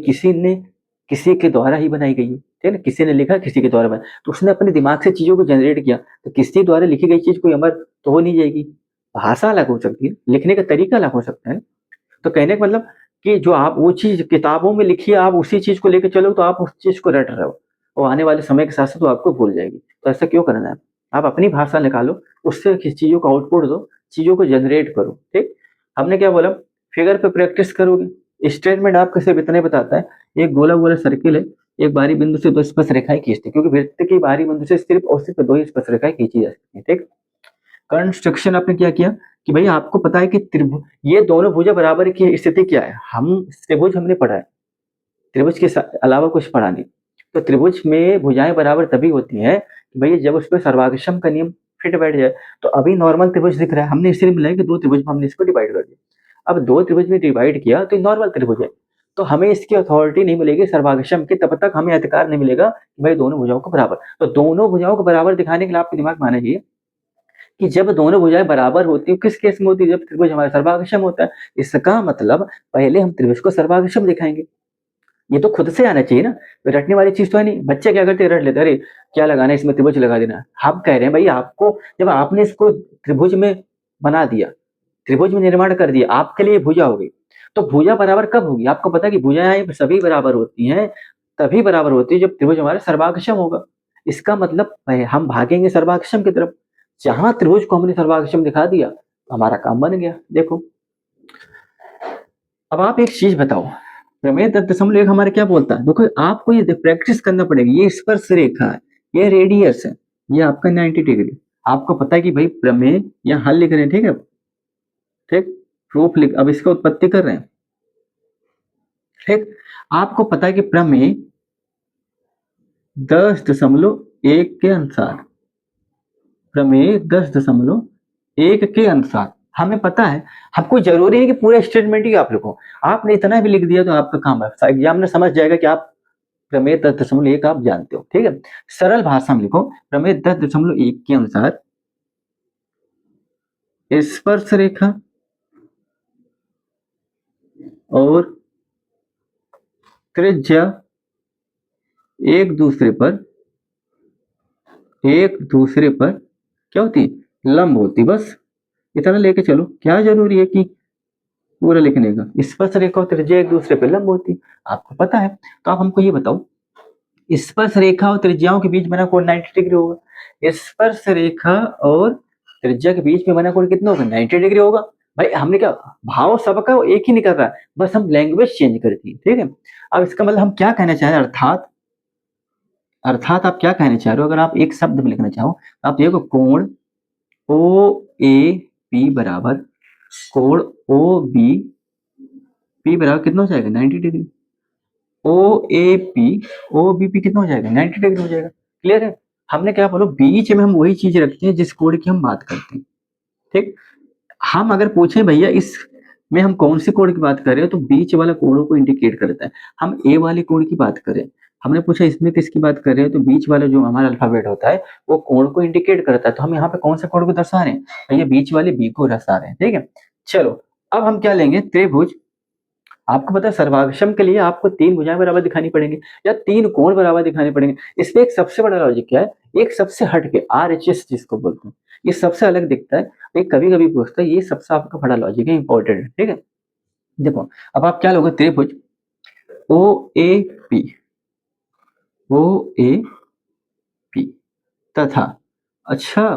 किसी के द्वारा ही बनाई गई है। ठीक है ना? किसी ने लिखा, किसी के द्वारा बना, तो उसने अपने दिमाग से चीजों को जनरेट किया। तो किसी द्वारा लिखी गई चीज कोई अमर तो हो नहीं जाएगी। भाषा अलग हो सकती है, लिखने का तरीका अलग हो सकता है। तो कहने का मतलब कि जो आप वो चीज किताबों में लिखी है, आप उसी चीज को लेकर चलो तो आप उस चीज को रट रहे हो, और आने वाले समय के साथ साथ वो आपको भूल जाएगी। तो ऐसा क्यों करना है? आप अपनी भाषा निकालो, उससे चीजों को आउटपुट दो, चीजों को जनरेट करो। ठीक? हमने क्या बोला? फिगर पे प्रैक्टिस करोगे। स्टेटमेंट आपको सिर्फ इतने बताता है, एक गोला गोला सर्किल है, एक बाहरी बिंदु से दो स्पर्श रेखाएं खींचती, क्योंकि वृत्त की बाहरी बिंदु से सिर्फ और सिर्फ दो ही स्पर्श रेखाएं खींची जा सकती है। ठीक? कंस्ट्रक्शन आपने क्या किया कि भाई आपको पता है कि त्रिभुज, ये दोनों भुजा बराबर की स्थिति क्या है। हम त्रिभुज हमने पढ़ा है, त्रिभुज के अलावा कुछ पढ़ा नहीं। तो त्रिभुज में भुजाएं बराबर तभी होती हैं कि भाई जब उस पर सर्वाक्षम का नियम फिट बैठ जाए। तो अभी नॉर्मल त्रिभुज दिख रहा है, हमने इसलिए मिला है कि दो त्रिभुज में हमने इसको डिवाइड कर दिया। अब दो त्रिभुज में डिवाइड किया तो नॉर्मल त्रिभुज है, तो हमें इसकी अथॉरिटी नहीं मिलेगी सर्वाक्षम की, तब तक हमें अधिकार नहीं मिलेगा कि भाई दोनों भुजाओं को बराबर। तो दोनों भुजाओं को बराबर दिखाने के लिए आपके दिमाग में आना चाहिए कि जब दोनों भुजाएं बराबर होती है, किस केस में होती है? जब त्रिभुज हमारा सर्वाक्षम होता है। इसका मतलब पहले हम त्रिभुज को सर्वाक्षम दिखाएंगे। ये तो खुद से आना चाहिए ना, रटने वाली चीज तो है नहीं। बच्चे क्या करते हैं? रट लेते, अरे क्या लगाना है इसमें, त्रिभुज लगा देना। हम कह रहे हैं भाई आपको, जब आपने इसको त्रिभुज में बना दिया, त्रिभुज में निर्माण कर दिया, आपके लिए भुजा हो गई। तो भुजा बराबर कब होगी? आपको पता है कि भुजाएं सभी बराबर होती हैं, तभी बराबर होती है जब त्रिभुज हमारा सर्वाक्षम होगा। इसका मतलब हम भागेंगे सर्वाक्षम की तरफ। जहां त्रिभुज को हमने सर्वाक्षम दिखा दिया, हमारा काम बन गया। देखो अब आप एक चीज बताओ, प्रमेय 10.1 हमारे क्या बोलता है? देखो आपको ये प्रैक्टिस करना पड़ेगी। ये स्पर्श रेखा है, ये रेडियस है, ये आपका 90 डिग्री। आपको पता है कि भाई प्रमेय या हल लिख रहे हैं। ठीक है? ठीक? प्रूफ लिख, अब इसका उत्पत्ति कर रहे हैं। ठीक? आपको पता है कि प्रमेय 10.1 के अनुसार, प्रमेय 10.1 के अनुसार हमें पता है। हमको जरूरी है कि पूरा स्टेटमेंट ही आप लिखो। आपने इतना भी लिख दिया तो आपका काम है, एग्जाम में समझ जाएगा कि आप प्रमेय 10.1 आप जानते हो। ठीक है? सरल भाषा में लिखो, प्रमेय 10.1 के अनुसार स्पर्श रेखा और त्रिज्या एक दूसरे पर क्या होती है? लंब होती। बस इतना लेके चलो। क्या जरूरी है कि पूरा लिखने का? स्पर्श रेखा और त्रिज्या एक दूसरे पर लंब होती, आपको पता है। तो आप हमको ये बताओ, स्पर्श रेखा और त्रिज्याओं के बीच बना कोण 90 डिग्री होगा। स्पर्श रेखा और त्रिज्या के बीच में बना कोण कितना होगा? 90 डिग्री होगा। भाई हमने क्या, भाव सबका एक ही निकल रहा है, बस हम लैंग्वेज चेंज करती है। ठीक है? अब इसका मतलब हम क्या कहना चाह रहे हैं? अर्थात आप क्या कहना चाह रहे हो? अगर आप एक शब्द में लिखना चाहो तो आप देखो, कोण ओ ए पी बराबर, कोण ओ बी पी बराबर कितना हो जाएगा? 90 degree. O A P O B P कितना हो जाएगा? 90 डिग्री हो जाएगा। क्लियर है? हमने क्या बोलो, बीच में हम वही चीज रखते हैं जिस कोण की हम बात करते हैं। ठीक? हम अगर पूछे भैया इस में हम कौन सी कोण की बात कर रहे हैं, तो बीच वाला कोणों को इंडिकेट करता है। हम ए वाले कोण की बात करें, हमने पूछा इसमें किसकी बात कर रहे हैं, तो बीच वाला जो हमारा अल्फाबेट होता है वो कोण को इंडिकेट करता है। तो हम यहाँ पे कौन से कोण को दर्शा रहे हैं? भैया बीच वाले बी को दर्शा रहे हैं। ठीक है? चलो अब हम क्या लेंगे? त्रिभुज। आपको पता है सर्वाक्षम के लिए आपको तीन भुजाएं बराबर दिखानी पड़ेंगी या तीन कोण बराबर दिखाने पड़ेंगे। इसमें एक सबसे बड़ा लॉजिक क्या है? एक सबसे हटके RHS जिसको बोलते हैं, ये सबसे अलग दिखता है। एक कभी कभी पूछता है, ये सबसे आपका बड़ा लॉजिक है, इंपॉर्टेंट है। ठीक है? देखो अब आप क्या लोगे, त्रिभुज ओ A P, O A P तथा, अच्छा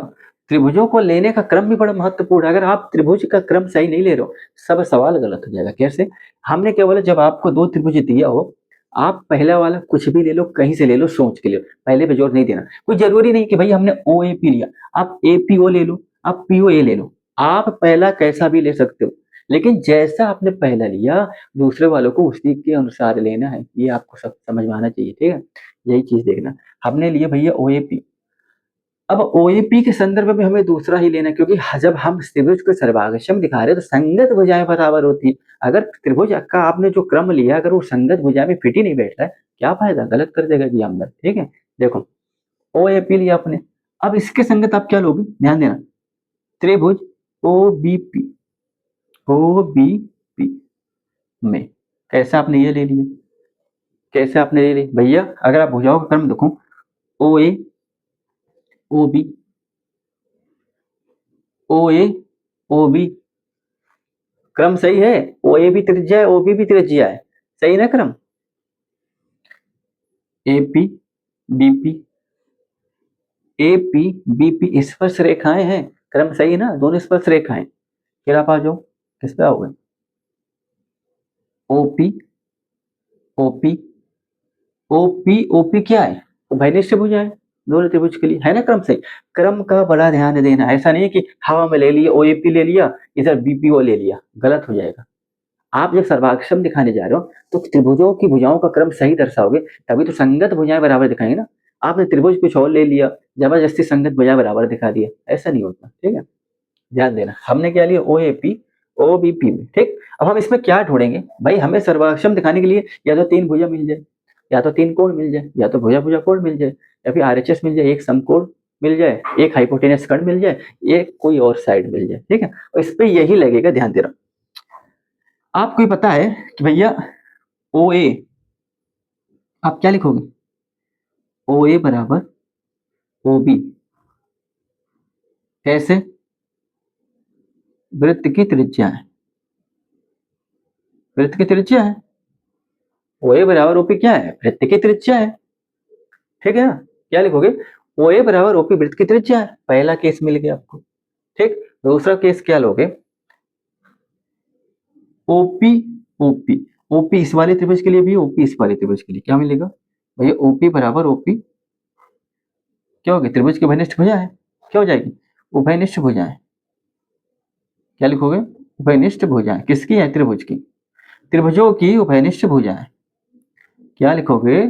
त्रिभुजों को लेने का क्रम भी बड़ा महत्वपूर्ण है। अगर आप त्रिभुज का क्रम सही नहीं ले रहे हो, सब सवाल गलत हो जाएगा। कैसे? हमने क्या बोला, जब आपको दो त्रिभुज दिया हो, आप पहला वाला कुछ भी ले लो, कहीं से ले लो, सोच के लो, पहले पे जोर नहीं देना। कोई जरूरी नहीं कि भाई हमने ओ ए पी लिया, आप ए पी ओ ले लो, आप पी ओ ए ले लो, आप पहला कैसा भी ले सकते हो, लेकिन जैसा आपने पहला लिया दूसरे वालों को उसी के अनुसार लेना है। ये आपको सब समझ में आना चाहिए, ठीक है? यही चीज देखना। हमने लिया भैया ओ ए पी, अब ओएपी के संदर्भ में हमें दूसरा ही लेना है, क्योंकि जब हम त्रिभुज को सर्वांगक्षम दिखा रहे हैं तो संगत भुजाएं बराबर होती है। अगर त्रिभुज का आपने जो क्रम लिया, अगर वो संगत भुजा में फिट ही नहीं बैठ रहा है, क्या फायदा, गलत कर देगा जी हमने, ठीक है? देखो ओएपी लिया आपने, अब इसके संगत आप क्या लोगे, ध्यान देना, त्रिभुज ओबीपी, ओबीपी में कैसे आपने ये ले लिया, कैसे आपने ले लिया भैया, अगर आप भुजाओं का क्रम देखो, ओ ए ओ बी, ओ ए ओ बी, क्रम सही है, ओ ए भी त्रिज्या है, ओ बी भी त्रिज्या है, सही ना क्रम? A P B P, A P B P स्पर्श रेखाएं हैं, क्रम सही है ना, दोनों स्पर्श रेखाएं। फिर आप आ जाओ, किस पे आओगे, ओपी ओपी, ओपी ओपी क्या है, उभयनिष्ठ भुजा है, दोनों त्रिभुज के लिए, है ना क्रम सही? क्रम का बड़ा ध्यान देना, ऐसा नहीं है कि हवा में ले लिया ओएपी ले लिया, इधर बीपीओ ले लिया, गलत हो जाएगा। आप जब सर्वाक्षम दिखाने जा रहे हो तो त्रिभुजों की भुजाओं का क्रम सही दर्शाओगे, तभी तो संगत भुजाएं बराबर दिखाएंगे ना। आपने त्रिभुज कुछ और ले लिया, जबरदस्ती संगत भुजा बराबर दिखा दिया, ऐसा नहीं होता, ठीक है? ध्यान देना, हमने क्या लिया, O A P O B P में, ठीक। अब हम इसमें क्या ढूंढेंगे भाई, हमें सर्वाक्षम दिखाने के लिए या तो तीन भुजा मिल जाए, या तो तीन कोण मिल जाए, या तो भुजा भुजा कोण मिल जाए, या फिर आरएचएस मिल जाए, एक समकोण मिल जाए, एक हाइपोटेनस कर्ण मिल जाए, एक कोई और साइड मिल जाए, ठीक है? और इस पे यही लगेगा, ध्यान देना। आपको ये पता है कि भैया ओ ए, आप क्या लिखोगे, ओ ए बराबर ओ बी, कैसे, वृत्त की त्रिज्या है, वृत्त की त्रिज्या है, ओ ए बराबर ओपी क्या है, वृत्त की त्रिज्या है, ठीक है ना? क्या लिखोगे, ओ ए बराबर ओपी वृत्त की त्रिज्या है, पहला केस मिल गया आपको, ठीक। दूसरा केस क्या लोगे, ओपी ओपी, ओपी इस वाले त्रिभुज के लिए भी, ओपी इस वाले त्रिभुज के लिए, क्या मिलेगा भैया, ओपी बराबर ओपी, क्या होगी, त्रिभुज की उभयनिष्ठ भुजा है, क्या हो जाएगी, उभयनिष्ठ भुजा है, क्या लिखोगे, उभयनिष्ठ भुजा है, किसकी है, त्रिभुज की, त्रिभुजों की उभयनिष्ठ भुजा है, क्या लिखोगे,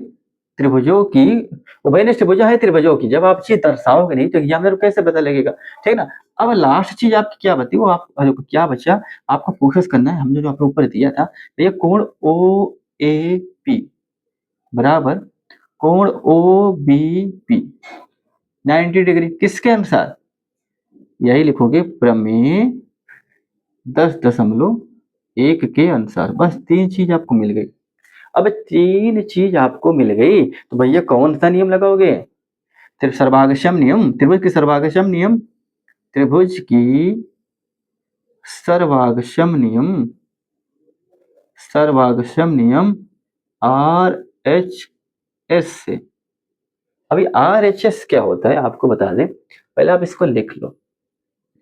त्रिभुजों की उभयनिष्ठ भुजा है त्रिभुजों की। जब आप चीज दर्शाओगे नहीं तो एग्जामिनर को कैसे पता लगेगा, ठीक ना? अब लास्ट चीज आपकी क्या बची, वो आप क्या बचा, आपको फोकस करना है, हमने जो आपको ऊपर दिया था, तो ये कोण ओ ए पी बराबर कोण ओ बी पी 90 डिग्री, किसके अनुसार, यही लिखोगे, प्रमेय 10.1 के अनुसार। बस तीन चीज आपको मिल गई। अब तीन चीज आपको मिल गई तो भैया कौन सा नियम लगाओगे, सर्वागशम नियम, त्रिभुज की सर्वागशम नियम, त्रिभुज की सर्वागशम नियम, सर्वागशम नियम आर एच एस से। अभी आर एच एस क्या होता है आपको बता दें, पहले आप इसको लिख लो,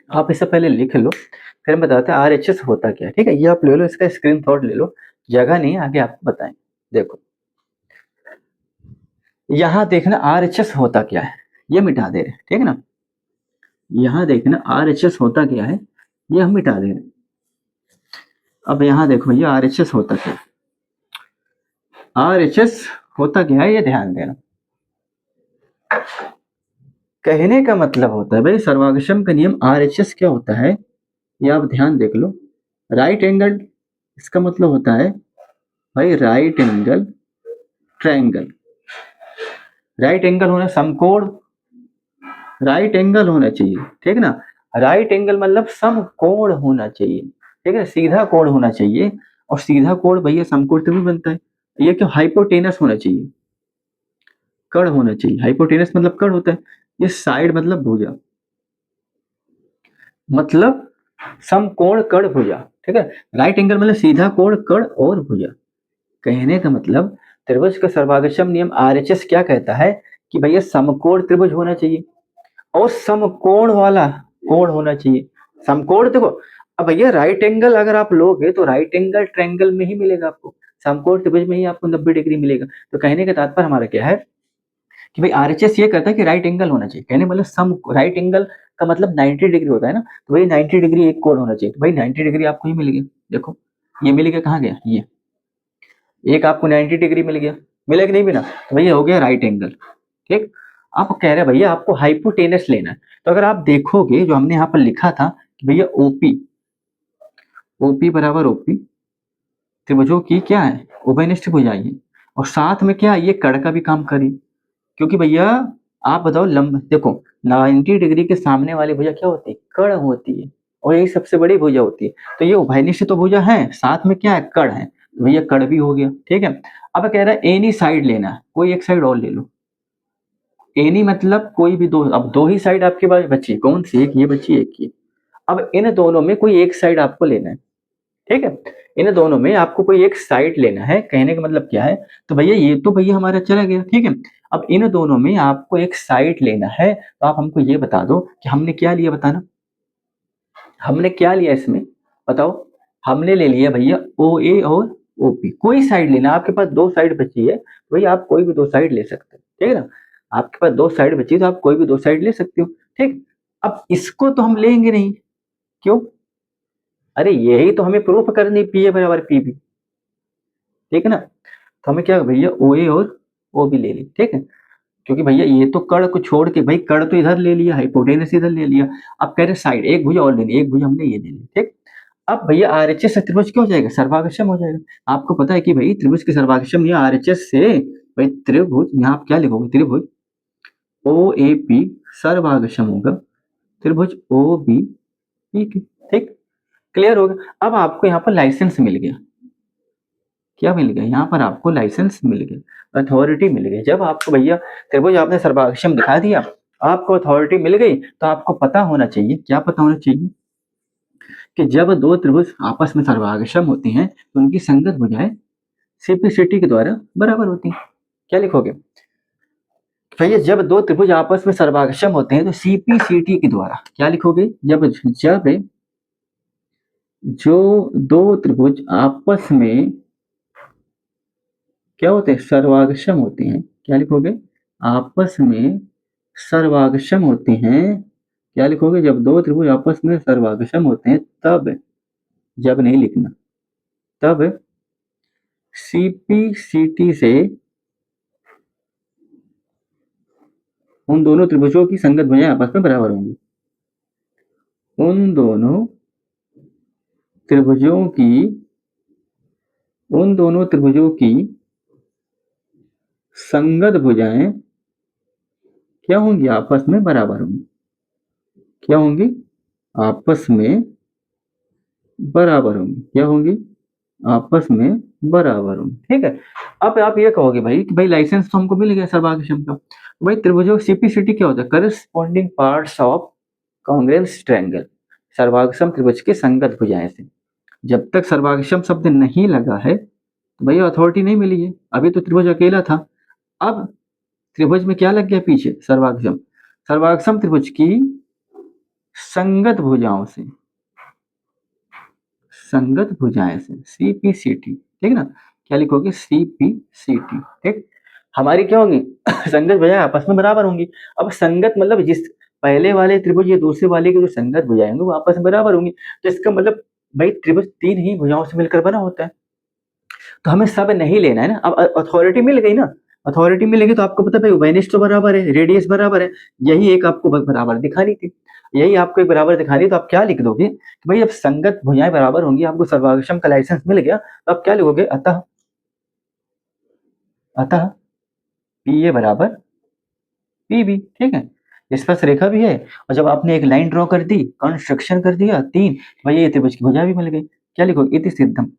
आप इसे पहले लिख लो, फिर हम बताते हैं आर एच एस होता क्या है, ठीक है? ये आप ले लो, इसका स्क्रीन शॉट ले लो, जगह नहीं आगे आपको बताएं। देखो यहाँ देखना आर एच एस होता क्या है, ये मिटा दे रहे हैं, ठीक है ना? यहाँ देखना आर एच एस होता क्या है, ये हम मिटा दे रहे हैं। अब यहाँ देखो ये आर एच एस होता क्या है, आर एच एस होता क्या है, ये ध्यान देना। कहने का मतलब होता है भाई, सर्वागशम का नियम आर एच एस क्या होता है, ये आप ध्यान देख लो। राइट एंगल, इसका मतलब होता है भाई right angle triangle, right angle होना, समकोण राइट एंगल होना चाहिए, ठीक है ना? राइट एंगल मतलब समकोण होना चाहिए, ठीक है, सीधा कोण होना चाहिए, और सीधा कोण भैया समकोण तभी बनता है। ये क्यों, हाइपोटेनस होना चाहिए, कर्ण होना चाहिए, हाइपोटेनस मतलब कर्ण होता है, ये साइड मतलब भुजा, मतलब समकोण कण भुजा, ठीक है। राइट एंगल मतलब सीधा कोण कण और भुजा। कहने का मतलब त्रिभुज का सर्वागमन नियम आरएचएस क्या कहता है कि भैया समकोण त्रिभुज होना चाहिए और समकोण वाला कोण होना चाहिए। समकोण देखो, अब भैया राइट एंगल अगर आप लोगे तो राइट एंगल ट्रायंगल में ही मिलेगा आपको, समकोण त्रिभुज में ही आपको 90 डिग्री मिलेगा। तो कहने का तात्पर्य हमारा क्या है कि भाई आरएचएस ये कहता है कि राइट एंगल होना चाहिए। कहने मतलब सम राइट एंगल का मतलब 90 डिग्री होता है ना, तो भाई 90 डिग्री एक कोण होना चाहिए। तो भाई 90 डिग्री आपको ही मिल गया। देखो ये मिल गया, कहाँ गया ये, एक आपको 90 डिग्री मिल गया, मिला कि नहीं मिला, तो भैया हो गया राइट एंगल। ठीक। आप कह रहे हैं भैया आपको हाइपोटेनस लेना है, तो अगर आप देखोगे जो हमने यहाँ पर लिखा था कि भैया ओपी, ओपी बराबर ओपी त्रिभुजों की क्या है उभयनिष्ठ भुजाएं हैं, और साथ में क्या ये कड़ का भी काम करी। क्योंकि भैया आप बताओ लंब देखो 90 डिग्री के सामने वाली भुजा क्या होती है, कड़ होती है, और यही सबसे बड़ी भुजा होती है। तो ये उभयनिष्ठ तो भुजा है, साथ में क्या है कड़ है, तो भैया कड़ भी हो गया। ठीक है। अब कह रहा है एनी साइड लेना है, कोई एक साइड और ले लो। एनी मतलब कोई भी दो, अब दो ही साइड आपके पास बची, कौन सी, एक ये बची एक ये। अब इन दोनों में कोई एक साइड आपको लेना है। ठीक है। इन दोनों में आपको कोई एक साइड लेना है, कहने का मतलब क्या है, तो भैया ये तो भैया हमारा चला गया। ठीक है। अब इन दोनों में आपको एक साइड लेना है, तो आप हमको ये बता दो कि हमने क्या लिया, बताना हमने क्या लिया इसमें, बताओ। हमने ले लिया भैया ओ ए और ओ पी, कोई साइड लेना, आपके पास दो साइड बची है तो भैया आप कोई भी दो साइड ले सकते हो। ठीक है ना, आपके पास दो साइड बची है, तो आप कोई भी दो साइड ले सकते हो। ठीक। अब इसको तो हम लेंगे नहीं, क्यों, अरे यही तो हमें प्रूफ करनी, पी ए बराबर पी बी। ठीक है ना, तो हमें क्या भैया ओ ए और ओ बी ले ली। ठीक है। क्योंकि भैया ये तो कड़ को छोड़ के, भाई कड़ तो इधर ले लिया, हाइपोटेनस इधर ले लिया, अब कह रहे साइड एक भुजा और लेनी, एक भुजा हमने ये ले ली। ठीक। अब भैया आरएचएस से त्रिभुज क्या हो जाएगा, सर्वागमन हो जाएगा। आपको पता है कि भाई त्रिभुज के सर्वागमन या आरएचएस से, भाई त्रिभुज यहाँ आप क्या लिखोगे, त्रिभुज ओ ए पी सर्वागमन होगा त्रिभुज ओ बी पी की। ठीक। क्लियर हो गया। अब आपको यहाँ पर लाइसेंस मिल गया, क्या मिल गया, यहाँ पर आपको लाइसेंस मिल गया, अथॉरिटी मिल गई। जब आपको भैया त्रिभुज आपने सर्वागमन दिखा दिया, आपको अथॉरिटी मिल गई, तो आपको पता होना चाहिए, क्या पता होना चाहिए कि जब दो त्रिभुज आपस में सर्वागमन होती हैं तो उनकी संगत भुजाएं सीपीसीटी के द्वारा बराबर होती हैं। क्या लिखोगे भैया, जब दो त्रिभुज आपस में सर्वागमन होते हैं तो सीपीसीटी के द्वारा, क्या लिखोगे, जब जब जो दो त्रिभुज आपस में क्या होते हैं, सर्वागमन होते हैं, क्या लिखोगे, आपस में सर्वागमन होते हैं, क्या लिखोगे, जब दो त्रिभुज आपस में सर्वागमन होते हैं तब, जब नहीं लिखना, तब सीपीसीटी से उन दोनों त्रिभुजों की संगत भुजाएं आपस में बराबर होंगी। उन दोनों त्रिभुजों की उन दोनों त्रिभुजों की संगत भुजाएं क्या होंगी, आपस में बराबर होंगी। क्या होंगी, आपस में बराबर होंगी। क्या होंगी, आपस में बराबर होंगी। ठीक है। अब आप ये कहोगे भाई कि भाई लाइसेंस तो हमको मिल गया सर्वागमन का, तो भाई त्रिभुजों सीपीसीटी क्या होता है, corresponding parts of congruence triangle, सर्वागमन त्रिभुज की संगत भुजाएं से। जब तक सर्वागमन शब्द नहीं लगा है तो भैया अथॉरिटी नहीं मिली है, अभी तो त्रिभुज अकेला था। अब त्रिभुज में क्या लग गया पीछे, सर्वागमन, सर्वागमन त्रिभुज की संगत भुजाओं से, संगत भुजाएं से सीपीसीटी। ठीक है ना, क्या लिखोगे, सीपीसीटी। ठीक। हमारी क्या होगी संगत भुजाएं आपस में बराबर होंगी। अब संगत मतलब जिस पहले वाले त्रिभुज या दूसरे वाले की जो संगत भुजाएं होंगी वो आपस में बराबर होंगी, तो इसका मतलब भाई त्रिभुज तीन ही भुजाओं से मिलकर बना होता है। तो हमें सब नहीं लेना है ना, अब अथॉरिटी मिल गई ना, अथॉरिटी मिलेगी तो आपको पता है भाई उभयनिष्ठ तो बराबर है, रेडियस बराबर है, यही एक आपको बराबर दिखानी थी, यही आपको एक बराबर दिखानी है। तो आप क्या लिख दोगे कि भाई अब संगत भुजाएं बराबर होंगी, आपको सर्वागमन का लाइसेंस मिल गया, तो आप क्या लिखोगे, अतः, अतः पी ए बराबर पी बी। ठीक है, स्पर्श रेखा भी है, और जब आपने एक लाइन ड्रॉ कर दी, कंस्ट्रक्शन कर दिया तीन, तो भैया ये त्रिभुज की भुजा भी मिल गई। क्या लिखोगे, इति सिद्धम।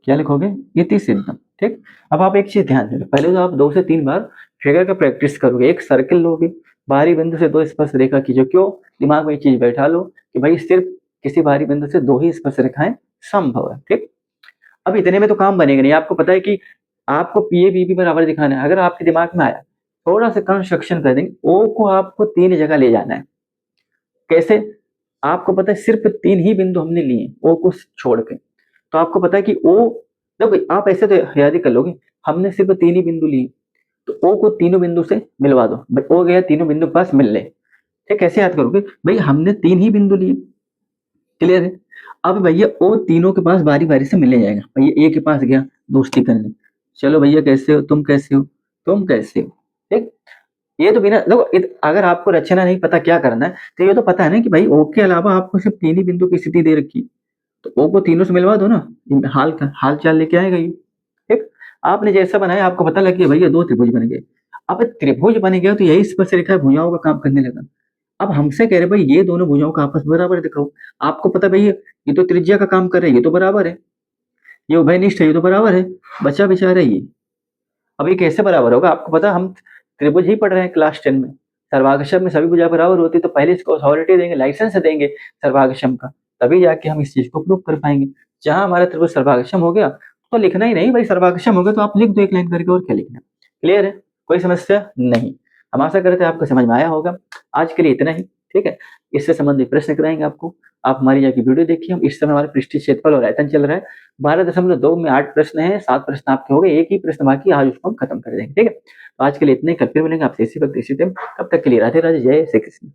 क्या लिखोगे, इति सिद्धम। ठीक। अब आप एक चीज ध्यान देना, पहले तो आप 2 से 3 बार फिगर का प्रैक्टिस करोगे, एक सर्किल लोगे, बाहरी बिंदु से दो स्पर्श रेखा खींचो। क्यों? दिमाग में ये चीज बैठा लो कि भाई सिर्फ किसी बाहरी बिंदु से दो ही स्पर्श रेखाएं संभव है। ठीक, अब इतने में तो काम बनेगा नहीं। आपको पता है कि आपको पी ए बी बी बराबर दिखाना है। अगर आपके दिमाग में आया, थोड़ा सा कंस्ट्रक्शन कर देंगे, ओ को आपको तीन जगह ले जाना है। कैसे? आपको पता है सिर्फ तीन ही बिंदु हमने लिए ओ को छोड़ के, तो आपको पता है कि ओ, देखो आप ऐसे तो याद ही कर लोगे, हमने सिर्फ तीन ही बिंदु लिए, तो ओ को तीनों बिंदु से मिलवा दो भाई, ओ गया तीनों बिंदु के पास मिलने। ठीक, कैसे याद करोगे भाई, हमने तीन ही बिंदु लिए। क्लियर है? अब भैया ओ तीनों के पास बारी बारी से मिलने जाएगा। भैया ए के पास गया दोस्ती करने, चलो भैया कैसे हो, तुम कैसे हो, तुम कैसे हो। ठीक, ये तो बिना देखो अगर आपको रचना नहीं पता क्या करना है, तो ये तो पता है ना कि भाई ओ के अलावा आपको सिर्फ तीन ही बिंदु की स्थिति दे रखी है, तो ओ को तीनों से मिलवा दो ना, हाल चाल लेके आएगा ये। ठीक, आपने जैसा बनाया आपको पता लग गया भैया दो त्रिभुज बन गए। अब त्रिभुज बन गया तो यही स्पर्श रेखा भुजाओं का काम करने लगा। अब हमसे कह रहे भाई ये दोनों भुजाओं का आपस में बराबर दिखाओ। आपको पता भाई ये तो त्रिज्या का काम कर रहे हैं, ये तो बराबर है, ये उभयनिष्ठ है, ये तो बराबर है, बचा बिचारा ये। अब ये कैसे बराबर होगा? आपको पता हम त्रिभुज ही पढ़ रहे हैं क्लास 10 में, सर्वागशम में सभी भुजा बराबर होती है, तो पहले इसको अथॉरिटी देंगे, लाइसेंस देंगे सर्वागशम का, तभी जाके हम इस चीज को प्रूव कर पाएंगे। जहां हमारा त्रिभुज सर्वागशम हो गया तो लिखना ही नहीं भाई, सर्वागशम हो गया तो आप लिख दो एक लाइन करके, और क्या लिखना। क्लियर है? कोई समस्या नहीं। हम आशा करते हैं आपको समझ में आया होगा। आज के लिए इतना ही। ठीक है, इससे संबंधित प्रश्न कराएंगे आपको। आप हमारी जाके वीडियो देखिए। हम इस समय हमारे पृष्ठीय क्षेत्रफल और आयतन चल रहा है। 12.2 में 8 प्रश्न है, 7 प्रश्न आपके हो गए, एक ही प्रश्न बाकी, आज उसको हम खत्म कर देंगे। ठीक है, तो आज के लिए इतने, कल फिर मिलेंगे आपसे इसी वक्त इसी टाइम। तब तक के लिए राधे राधे, जय श्री कृष्ण।